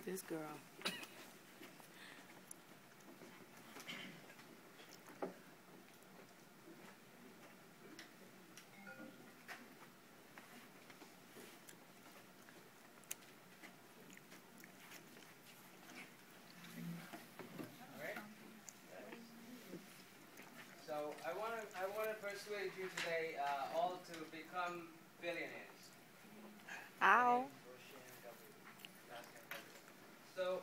This girl. So I want to persuade you today all to become billionaires. Ow. So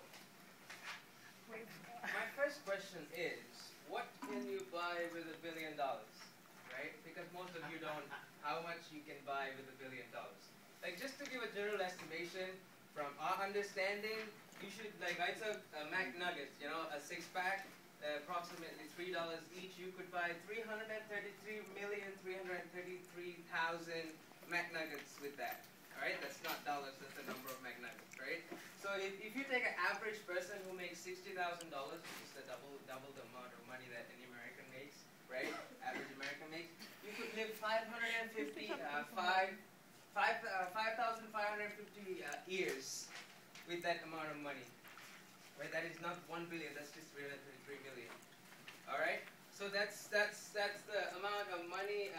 my first question is, what can you buy with $1 billion? Right? Because most of you don't. How much you can buy with $1 billion? Like, just to give a general estimation from our understanding, you should, like, I took McNuggets, you know, a 6-pack. Approximately $3 each. You could buy 333,333,000 McNuggets with that. All right, that's not dollars. That's the number of McNuggets, right? So if you take an average person who makes $60,000, which is the double the amount of money that an American makes, right? Average American makes, you could live 550 years with that amount of money. Right? That is not 1 billion. That's just 333 million. All right. So that's the amount of money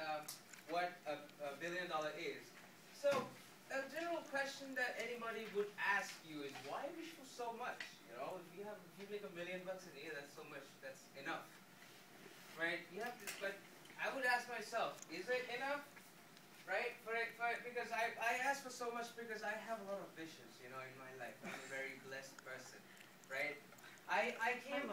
what a $1 billion is. So a general question that anybody would ask you is, why wish for so much? You know, if you make $1 million a year, that's so much. That's enough. Right? You have to. But I would ask myself, is it enough? Right? Because I ask for so much because I have a lot of wishes. You know, in my life, I'm a very blessed person. Right? I came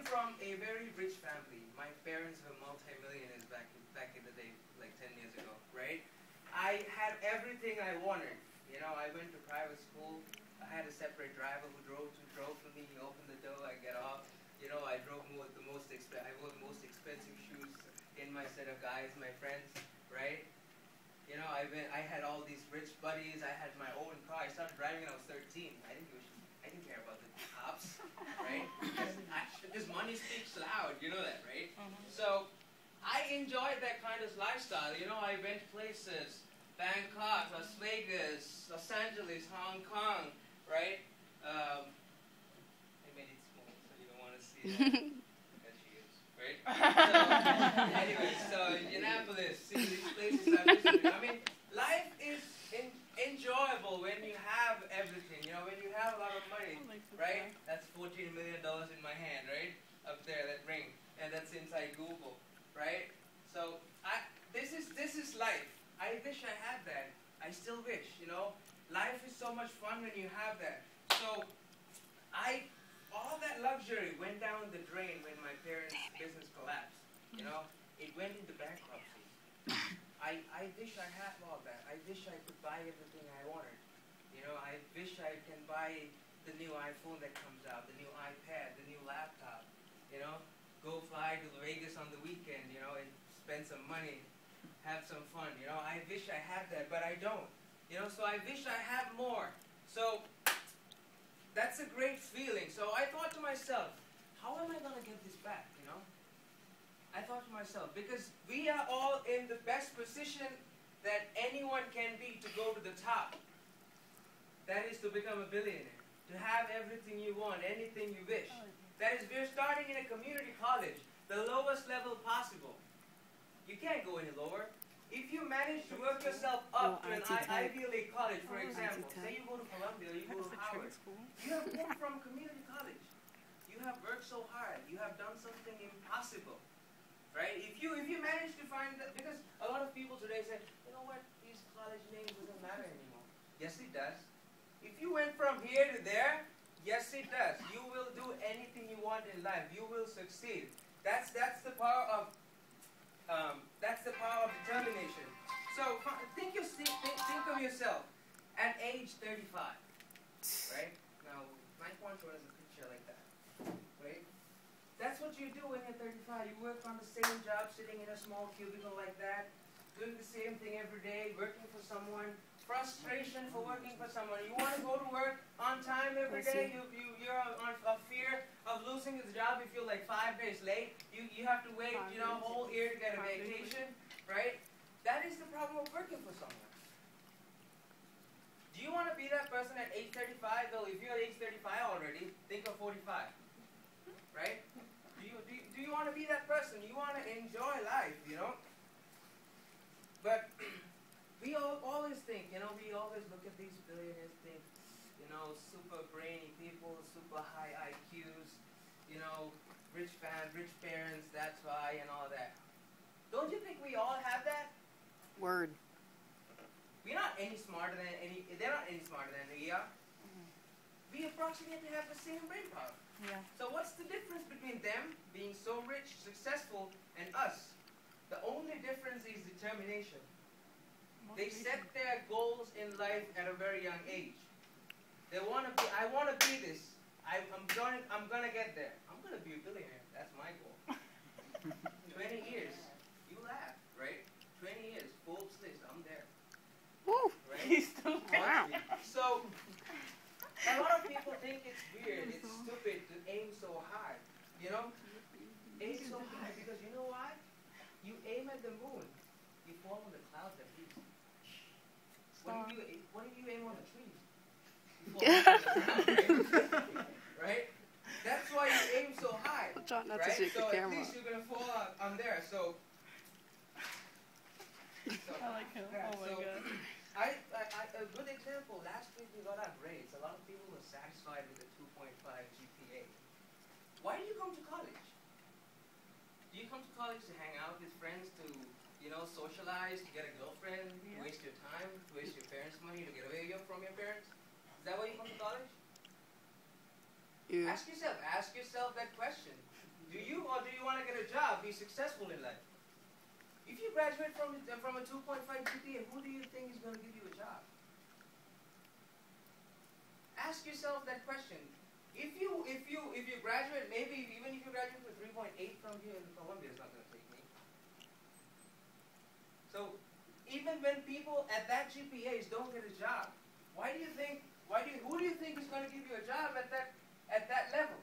from a very rich family. My parents were multi-millionaires back in the day, like 10 years ago, right? I had everything I wanted. You know, I went to private school. I had a separate driver who drove for me. He opened the door, I get off. You know, I drove I wore the most expensive shoes in my set of guys, my friends, right? You know, I had all these rich buddies. I had my own car. I started driving when I was 13. I didn't care about the cops, right? Because money speaks loud, you know that, right? So I enjoyed that kind of lifestyle. You know, I went places, Bangkok, Las Vegas, Los Angeles, Hong Kong, right? I made it small, so you don't want to see that. There she is, right? So, anyway, so Indianapolis, see these places I've visited. I mean, life is enjoyable when you have everything, you know, when you have a lot of money, right? That's $14 million in my hand, right? Up there, that ring, and that's inside Google, right? So this is life. I wish I had that. I still wish, you know. Life is so much fun when you have that. So all that luxury went down the drain when my parents' business collapsed. You know, it went into bankruptcy. I wish I had all that. I wish I could buy everything I wanted. You know, I wish I can buy the new iPhone that comes out, the new iPad, the new laptop. You know, go fly to Vegas on the weekend, you know, and spend some money, have some fun. You know, I wish I had that, but I don't. You know, so I wish I had more. So that's a great feeling. So I thought to myself, how am I going to get this back, you know? I thought to myself, because we are all in the best position that anyone can be to go to the top. That is to become a billionaire. To have everything you want, anything you wish. That is, we're starting in a community college, the lowest level possible. You can't go any lower. If you manage to work yourself up to an Ivy League college, for example, say you go to Columbia or you go to Howard, you have come from community college. You have worked so hard. You have done something impossible. Right? If you manage to find that, because a lot of people today say, you know what, these college names doesn't matter anymore. Yes, it does. If you went from here to there, yes, it does. You will do anything you want in life. You will succeed. That's the power of determination. So think of yourself at age 35, right? Now, my point was a picture like that, right? That's what you do when you're 35. You work on the same job, sitting in a small cubicle like that, doing the same thing every day, working for someone. Frustration for working for someone. You want to go to work on time every day. You're on a fear of losing the job if you're like 5 days late. You have to wait, you know, a whole year to get a vacation, right? That is the problem of working for someone. Do Do you want to be that person at age 35? Well, if you're at age 35 already, think of 45. Right? Do you want to be that person? You want to enjoy life, you know? But we always think, you know, we always look at these billionaires, think, you know, super brainy people, super high IQs, you know, rich parents, that's why, and all that. Don't you think we all have that? Word. We're not any smarter than they're not any smarter than we are. We approximately have the same brain power. Yeah. So what's the difference between them being so rich, successful, and us? The only difference is determination. They set their goals in life at a very young age. They want to be, I want to be this. I'm gonna get there. I'm gonna be a billionaire. That's my goal. 20 years. You laugh, right? 20 years, Forbes list. I'm there. Woo! Right? He's still wow. So a lot of people think it's weird, it's stupid to aim so high. You know? Aim so high because you know why? You aim at the moon, you fall on the clouds at least. What if you aim on the trees? You fall on the ground, right? That's why you aim so high. Try not to right? shake the So camera. at least you're gonna fall on there. So I like him. yeah, Oh my so god. a good example, last week we got our grades. A lot of people were satisfied with a 2.5 GPA. Why do you come to college? Do you come to college to hang out with friends, to, you know, socialize, to get a girlfriend, to waste your time, to waste your parents' money, to get away from your parents? Is that why you come to college? Yeah. Ask yourself that question. Do you or do you want to get a job, be successful in life? If you graduate from a 2.5 GPA, who do you think is going to give you a job? Ask yourself that question. If you graduate, maybe even if you graduate with 3.8 from here in Columbia, it's not going to take me. So even when people at that GPAs don't get a job, who do you think is going to give you a job at that level?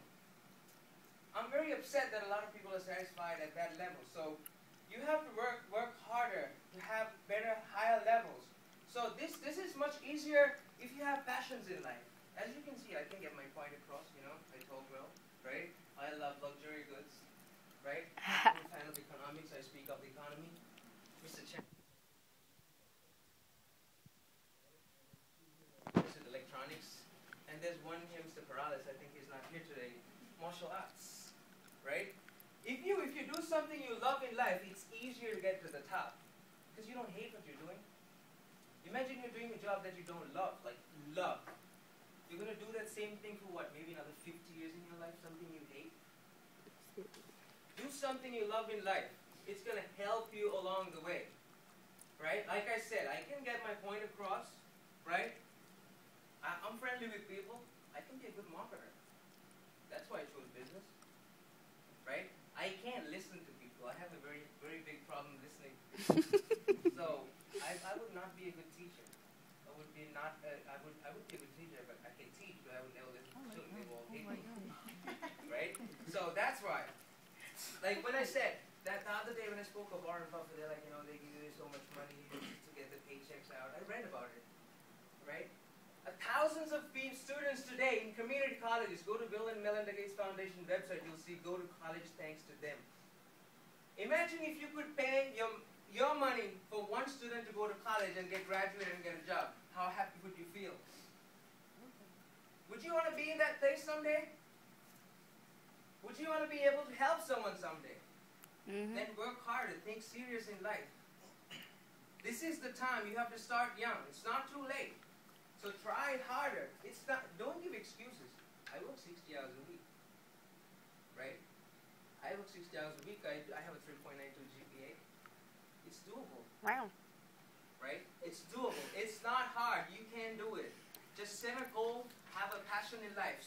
I'm very upset that a lot of people are satisfied at that level. So you have to work harder to have better, higher levels. So this is much easier if you have passions in life. As you can see, I can get my point across, you know, I talk well, right? I love luxury goods, right? I'm a fan of economics, I speak of the economy. Mr. Chen. This is electronics. And there's one here, Mr. Perales, I think he's not here today. Martial arts, right? If you do something you love in life, it's easier to get to the top. Because you don't hate what you're doing. Imagine you're doing a job that you don't love, like love. You're going to do that same thing for what, maybe another 50 years in your life, something you hate? Do something you love in life. It's going to help you along the way, right? Like I said, I can get my point across, right? I'm friendly with people. I can be a good marketer. That's why I chose business, right? I can't listen to people. I have a very, very big problem listening to people. So I would not be a good teacher. I would be a good teacher, but I can teach, but I would never listen to children. They will all hate me. Right? So that's why. Like when I said, that the other day when I spoke of Warren Buffett, they're like, you know, they give you so much money to get the paychecks out. I read about it. Right? Thousands of students today in community colleges, go to Bill and Melinda Gates Foundation website, you'll see go to college thanks to them. Imagine if you could pay your money for one student to go to college and get graduated and get a job. How happy would you feel? Would you want to be in that place someday? Would you want to be able to help someone someday? Then work harder, think serious in life. This is the time you have to start young. It's not too late. So try harder. Don't give excuses. I work 60 hours a week. Right? I work 60 hours a week. I have a 3.92 GPA. It's doable. Wow. Right? It's doable. It's not hard. You can do it. Just set a goal, have a passion in life.